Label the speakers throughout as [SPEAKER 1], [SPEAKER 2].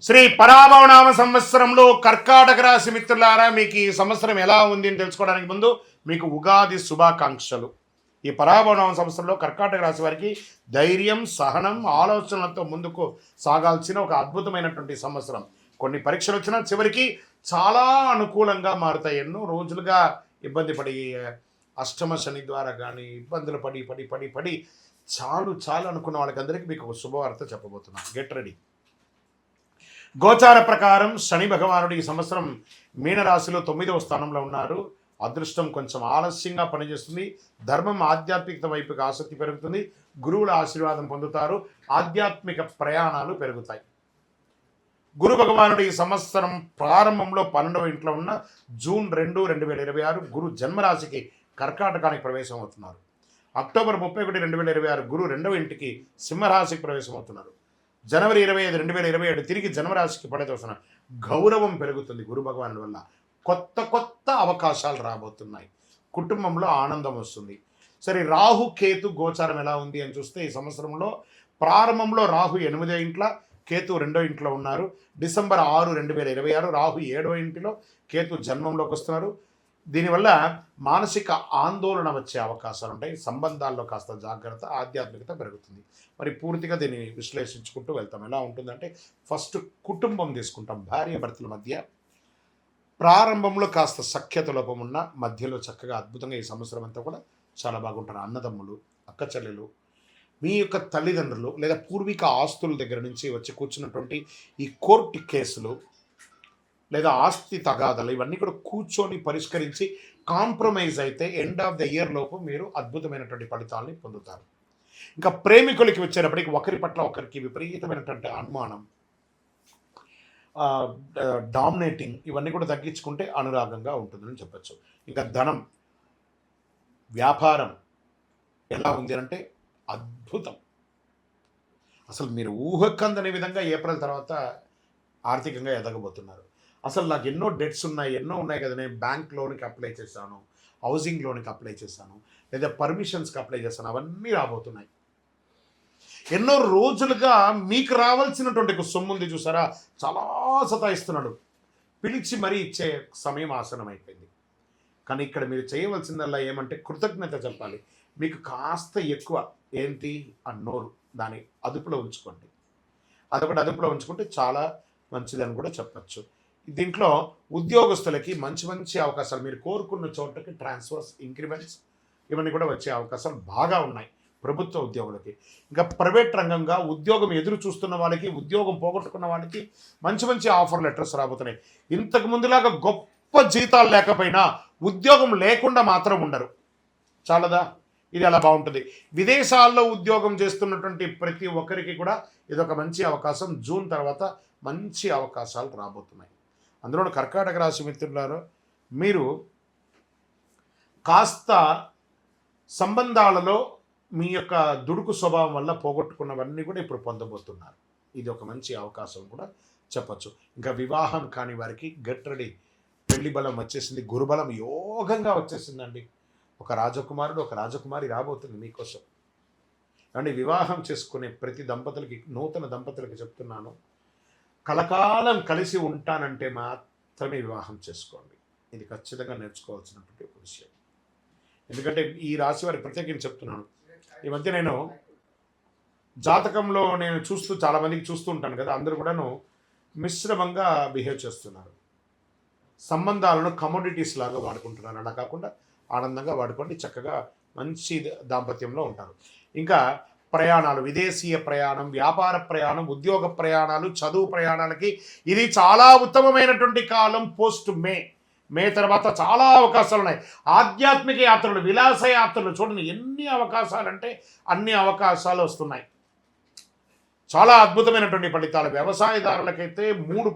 [SPEAKER 1] శ్రీ పరాభవనామ సంవత్సరంలో కర్కాటక రాశి మిత్రులారా, మీకు ఈ సంవత్సరం ఎలా ఉంది అని తెలుసుకోవడానికి ముందు మీకు ఉగాది శుభాకాంక్షలు. ఈ పరాభవనామ సంవత్సరంలో కర్కాటక రాశి వారికి ధైర్యం, సహనం, ఆలోచనలతో ముందుకు సాగాల్సిన ఒక అద్భుతమైనటువంటి సంవత్సరం. కొన్ని పరీక్షలు వచ్చినా చివరికి చాలా అనుకూలంగా మారుతాయి. ఎన్నో రోజులుగా ఇబ్బంది పడి అష్టమ శని ద్వారా కానీ ఇబ్బందులు పడి పడి పడి పడి చాలు చాలు అనుకున్న వాళ్ళకందరికీ మీకు ఒక శుభవార్త చెప్పబోతున్నాను. Get ready. గోచార ప్రకారం శని భగవానుడు ఈ సంవత్సరం మీనరాశిలో 9వ స్థానంలో ఉన్నారు. అదృష్టం కొంచెం ఆలస్యంగా పనిచేస్తుంది. ధర్మం, ఆధ్యాత్మికత వైపుకి ఆసక్తి పెరుగుతుంది. గురువుల ఆశీర్వాదం పొందుతారు. ఆధ్యాత్మిక ప్రయాణాలు పెరుగుతాయి. గురు భగవానుడు ఈ సంవత్సరం ప్రారంభంలో 12వ ఇంట్లో ఉన్న జూన్ 2, 2026 గురు జన్మరాశికి కర్కాటకానికి ప్రవేశం అవుతున్నారు. అక్టోబర్ 31, 2026 గురు 2వ ఇంటికి సింహరాశికి ప్రవేశం అవుతున్నారు. జనవరి 25, 2027 తిరిగి జన్మరాశికి పడేస్తున్నారు. గౌరవం పెరుగుతుంది గురు భగవానుడి వల్ల. కొత్త కొత్త అవకాశాలు రాబోతున్నాయి. కుటుంబంలో ఆనందం వస్తుంది. సరే, రాహు కేతు గోచారం ఎలా ఉంది అని చూస్తే ఈ సంవత్సరంలో ప్రారంభంలో రాహు 8వ ఇంట్లో, కేతు 2వ ఇంట్లో ఉన్నారు. డిసెంబర్ 6, 2026 రాహు 7వ ఇంటిలో, కేతు జన్మంలోకి వస్తున్నారు. దీనివల్ల మానసిక ఆందోళన వచ్చే అవకాశాలు ఉంటాయి. సంబంధాల్లో కాస్త జాగ్రత్త, ఆధ్యాత్మికత పెరుగుతుంది. మరి పూర్తిగా దీన్ని విశ్లేషించుకుంటూ వెళ్తాం. ఎలా ఉంటుందంటే, ఫస్ట్ కుటుంబం తీసుకుంటాం. భార్య భర్తల మధ్య ప్రారంభంలో కాస్త సఖ్యత లోపం ఉన్న మధ్యలో చక్కగా అద్భుతంగా ఈ సంవత్సరం అంతా కూడా చాలా బాగుంటారు. అన్నదమ్ములు, అక్క చెల్లెలు, మీ యొక్క తల్లిదండ్రులు లేదా పూర్వీక ఆస్తుల దగ్గర నుంచి వచ్చి కూర్చున్నటువంటి ఈ కోర్టు కేసులు లేదా ఆస్తి తగాదాలు ఇవన్నీ కూడా కూర్చొని పరిష్కరించి కాంప్రమైజ్ అయితే ఎండ్ ఆఫ్ ద ఇయర్ లోపు మీరు అద్భుతమైనటువంటి ఫలితాలని పొందుతారు. ఇంకా ప్రేమికులకి వచ్చేటప్పటికి ఒకరి పట్ల ఒకరికి విపరీతమైనటువంటి అనుమానం, డామినేటింగ్ ఇవన్నీ కూడా తగ్గించుకుంటే అనురాగంగా ఉంటుందని చెప్పచ్చు. ఇంకా ధనం, వ్యాపారం ఎలా ఉంది అంటే అద్భుతం. అసలు మీరు ఊహకందని విధంగా ఏప్రిల్ తర్వాత ఆర్థికంగా ఎదగబోతున్నారు. అసలు నాకు ఎన్నో డెట్స్ ఉన్నాయి, ఎన్నో ఉన్నాయి కదా, నేను బ్యాంక్ లోన్కి అప్లై చేశాను, హౌసింగ్ లోన్కి అప్లై చేశాను, లేదా పర్మిషన్స్కి అప్లై చేశాను, అవన్నీ రాబోతున్నాయి. ఎన్నో రోజులుగా మీకు రావాల్సినటువంటి సొమ్ము ఉంది చూసారా, చాలా సతాయిస్తున్నాడు, పిలిచి మరీ ఇచ్చే సమయం ఆసనం అయిపోయింది. కానీ ఇక్కడ మీరు చేయవలసిందల్లా ఏమంటే కృతజ్ఞత చెప్పాలి. మీకు కాస్త ఎక్కువ ఏంటి ఆ నోరు, దాన్ని అదుపులో ఉంచుకోండి. అదొకటి అదుపులో ఉంచుకుంటే చాలా మంచిదని కూడా చెప్పచ్చు. దీంట్లో ఉద్యోగస్తులకి మంచి మంచి అవకాశాలు, మీరు కోరుకున్న చోటకి ట్రాన్స్ఫర్స్, ఇంక్రిమెంట్స్ ఇవన్నీ కూడా వచ్చే అవకాశాలు బాగా ఉన్నాయి ప్రభుత్వ ఉద్యోగులకి. ఇంకా ప్రైవేట్ రంగంగా ఉద్యోగం ఎదురు చూస్తున్న వాళ్ళకి, ఉద్యోగం పోగొట్టుకున్న వాళ్ళకి మంచి మంచి ఆఫర్ లెటర్స్ రాబోతున్నాయి. ఇంతకు ముందులాగా గొప్ప జీతాలు లేకపోయినా ఉద్యోగం లేకుండా మాత్రం ఉండరు. చాలదా? ఇది అలా బాగుంటుంది. విదేశాల్లో ఉద్యోగం చేస్తున్నటువంటి ప్రతి ఒక్కరికి కూడా ఇదొక మంచి అవకాశం. జూన్ తర్వాత మంచి అవకాశాలు రాబోతున్నాయి. అందులో కర్కాటక రాశి మిత్రులారా, మీరు కాస్త సంబంధాలలో మీ యొక్క దుడుకు స్వభావం వల్ల పోగొట్టుకున్నవన్నీ కూడా ఇప్పుడు పొందబోతున్నారు. ఇది ఒక మంచి అవకాశం కూడా చెప్పచ్చు. ఇంకా వివాహం కాని వారికి గెట్ రెడీ. పెళ్లి బలం వచ్చేసింది, గురుబలం యోగంగా వచ్చేసిందండి. ఒక రాజకుమారుడు, ఒక రాజకుమారి రాబోతుంది మీకోసం. అండి, వివాహం చేసుకునే ప్రతి దంపతులకి, నూతన దంపతులకి చెప్తున్నాను, కలకాలం కలిసి ఉంటానంటే మాత్రమే వివాహం చేసుకోండి. ఇది ఖచ్చితంగా నేర్చుకోవాల్సినటువంటి ఒక విషయం. ఎందుకంటే ఈ రాశి వారికి ప్రత్యేకించి చెప్తున్నాను. ఈ మధ్య నేను జాతకంలో నేను చాలామందికి చూస్తూ ఉంటాను కదా, అందరూ కూడాను మిశ్రమంగా బిహేవ్ చేస్తున్నారు. సంబంధాలను కమోడిటీస్ లాగా వాడుకుంటున్నారు. అలా కాకుండా ఆనందంగా వాడుకోండి, చక్కగా మంచి దాంపత్యంలో ఉంటారు. ఇంకా ప్రయాణాలు, విదేశీయ ప్రయాణం, వ్యాపార ప్రయాణం, ఉద్యోగ ప్రయాణాలు, చదువు ప్రయాణాలకి ఇది చాలా ఉత్తమమైనటువంటి కాలం. పోస్ట్ మే తర్వాత చాలా అవకాశాలు ఉన్నాయి. ఆధ్యాత్మిక యాత్రలు, విలాస యాత్రలు, చూడండి ఎన్ని అవకాశాలు అంటే అన్ని అవకాశాలు వస్తున్నాయి. చాలా అద్భుతమైనటువంటి ఫలితాలు. వ్యవసాయదారులకైతే 3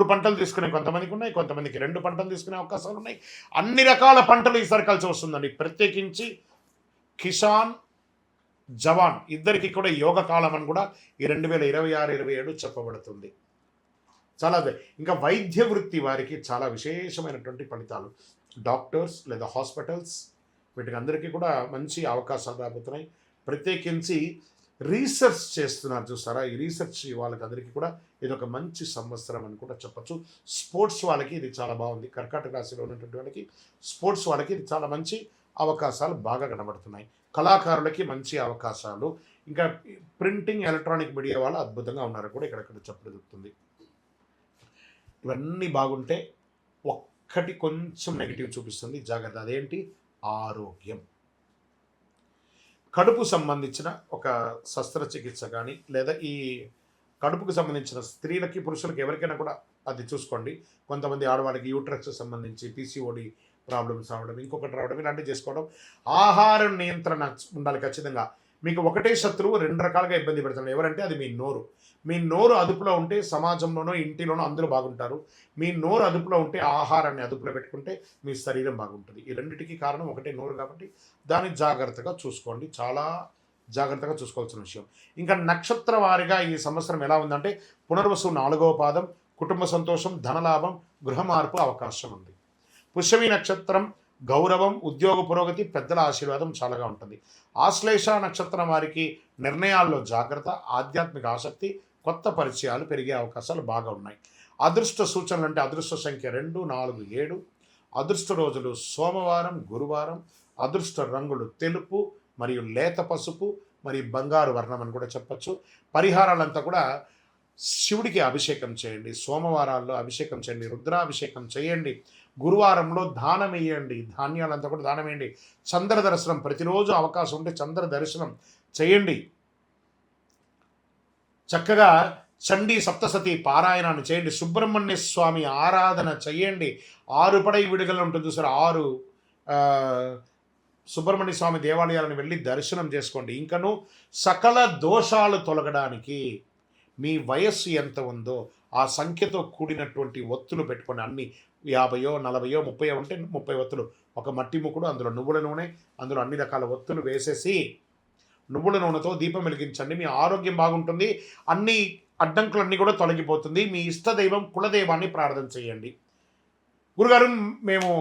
[SPEAKER 1] పంటలు తీసుకునే కొంతమందికి ఉన్నాయి, కొంతమందికి 2 పంటలు తీసుకునే అవకాశాలు ఉన్నాయి. అన్ని రకాల పంటలు ఈసారి కలిసి వస్తుందండి. ప్రత్యేకించి కిసాన్, జవాన్ ఇద్దరికి కూడా యోగ కాలం అని కూడా ఈ 2026, 27 చెప్పబడుతుంది. చాలా ఇంకా వైద్య వృత్తి వారికి చాలా విశేషమైనటువంటి ఫలితాలు. డాక్టర్స్ లేదా హాస్పిటల్స్ వీటికి అందరికీ కూడా మంచి అవకాశాలు రాబోతున్నాయి. ప్రత్యేకించి రీసెర్చ్ చేస్తున్నారు చూస్తారా, ఈ రీసెర్చ్ వాళ్ళకి అందరికీ కూడా ఇది ఒక మంచి సంవత్సరం అని కూడా చెప్పచ్చు. స్పోర్ట్స్ వాళ్ళకి ఇది చాలా బాగుంది. కర్కాటక రాశిలో ఉన్నటువంటి వాళ్ళకి స్పోర్ట్స్ వాళ్ళకి ఇది చాలా మంచి అవకాశాలు బాగా కనబడుతున్నాయి. కళాకారులకి మంచి అవకాశాలు, ఇంకా ప్రింటింగ్ ఎలక్ట్రానిక్ మీడియా వాళ్ళు అద్భుతంగా ఉన్నారు కూడా ఇక్కడ చెప్పగలుగుతుంది. ఇవన్నీ బాగుంటే ఒక్కటి కొంచెం నెగిటివ్ చూపిస్తుంది, జాగ్రత్త. అదేంటి? ఆరోగ్యం. కడుపు సంబంధించిన ఒక శస్త్రచికిత్స కానీ, లేదా ఈ కడుపుకు సంబంధించిన స్త్రీలకి పురుషులకి ఎవరికైనా కూడా అది చూసుకోండి. కొంతమంది ఆడవాళ్ళకి యూట్రస్ సంబంధించి పీసీఓడి ప్రాబ్లమ్స్ రావడం, ఇంకొకటి రావడం, ఇలాంటివి చేసుకోవడం. ఆహార నియంత్రణ ఉండాలి ఖచ్చితంగా. మీకు ఒకటే శత్రువు రెండు రకాలుగా ఇబ్బంది పెడుతున్నారు. ఎవరంటే అది మీ నోరు. మీ నోరు అదుపులో ఉంటే సమాజంలోనో ఇంటిలోనో అందరూ బాగుంటారు. మీ నోరు అదుపులో ఉంటే, ఆహారాన్ని అదుపులో పెట్టుకుంటే మీ శరీరం బాగుంటుంది. ఈ రెండింటికి కారణం ఒకటే నోరు కాబట్టి దాన్ని జాగ్రత్తగా చూసుకోండి. చాలా జాగ్రత్తగా చూసుకోవాల్సిన విషయం. ఇంకా నక్షత్ర వారిగా ఈ సంవత్సరం ఎలా ఉందంటే, పునర్వసు 4వ పాదం, కుటుంబ సంతోషం, ధనలాభం, గృహ మార్పు అవకాశం ఉంది. పుష్యమి నక్షత్రం గౌరవం, ఉద్యోగ పురోగతి, పెద్దల ఆశీర్వాదం చాలాగా ఉంటుంది. ఆశ్లేష నక్షత్రం వారికి నిర్ణయాల్లో జాగ్రత్త, ఆధ్యాత్మిక ఆసక్తి, కొత్త పరిచయాలు పెరిగే అవకాశాలు బాగా ఉన్నాయి. అదృష్ట సూచనలు అంటే అదృష్ట సంఖ్య 2, 4, 7. అదృష్ట రోజులు సోమవారం, గురువారం. అదృష్ట రంగులు తెలుపు మరియు లేత పసుపు మరియు బంగారు వర్ణం అని కూడా చెప్పచ్చు. పరిహారాలంతా కూడా శివుడికి అభిషేకం చేయండి, సోమవారాల్లో అభిషేకం చేయండి, రుద్రాభిషేకం చేయండి, గురువారంలో దానం వేయండి, ధాన్యాలంతా కూడా దానం వేయండి. చంద్ర దర్శనం ప్రతిరోజు అవకాశం ఉంటే చంద్ర దర్శనం చేయండి. చక్కగా చండీ సప్తసతి పారాయణాన్ని చేయండి. సుబ్రహ్మణ్య స్వామి ఆరాధన చేయండి. 6 పడై విడుదల ఉంటుంది చూసారు, 6 సుబ్రహ్మణ్య స్వామి దేవాలయాలను వెళ్ళి దర్శనం చేసుకోండి. ఇంకను సకల దోషాలు తొలగడానికి మీ వయస్సు ఎంత ఉందో ఆ సంఖ్యతో కూడినటువంటి ఒత్తులు పెట్టుకొని, అన్ని 50, 40, 30 ఉంటే 30 ఒత్తులు, ఒక మట్టి ముక్కుడు, అందులో నువ్వుల నూనె, అందులో అన్ని రకాల ఒత్తులు వేసేసి నువ్వుల నూనెతో దీపం వెలిగించండి. మీ ఆరోగ్యం బాగుంటుంది, అన్ని అడ్డంకులన్నీ కూడా తొలగిపోతుంది. మీ ఇష్టదైవం కులదైవాన్ని ప్రార్థన చేయండి. గురుగారు, మేము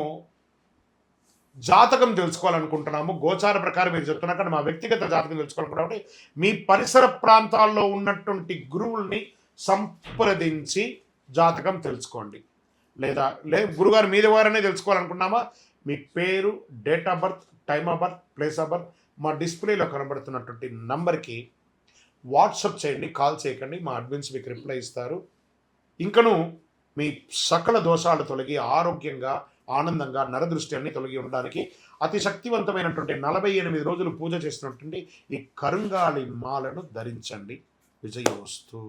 [SPEAKER 1] జాతకం తెలుసుకోవాలనుకుంటున్నాము, గోచార ప్రకారం మీరు చెప్తున్నా కానీ మా వ్యక్తిగత జాతకం తెలుసుకోవాలనుకుంటే మీ పరిసర ప్రాంతాల్లో ఉన్నటువంటి గురువుల్ని సంప్రదించి జాతకం తెలుసుకోండి. లేదా గురుగారు మీద వారనే తెలుసుకోవాలనుకున్నామా, మీ పేరు, date of birth, time of birth, place of birth మా డిస్ప్లేలో కనబడుతున్నటువంటి నంబర్కి వాట్సాప్ చేయండి, కాల్ చేయకండి. మా అడ్మిన్స్ మీకు రిప్లై ఇస్తారు. ఇంకను మీ సకల దోషాలు తొలగి ఆరోగ్యంగా, ఆనందంగా, నరదృష్టి అన్ని తొలగి ఉండడానికి అతి శక్తివంతమైనటువంటి 48 రోజులు పూజ చేసినటువంటి ఈ కరుంగాలి మాలను ధరించండి. విజయోస్తు.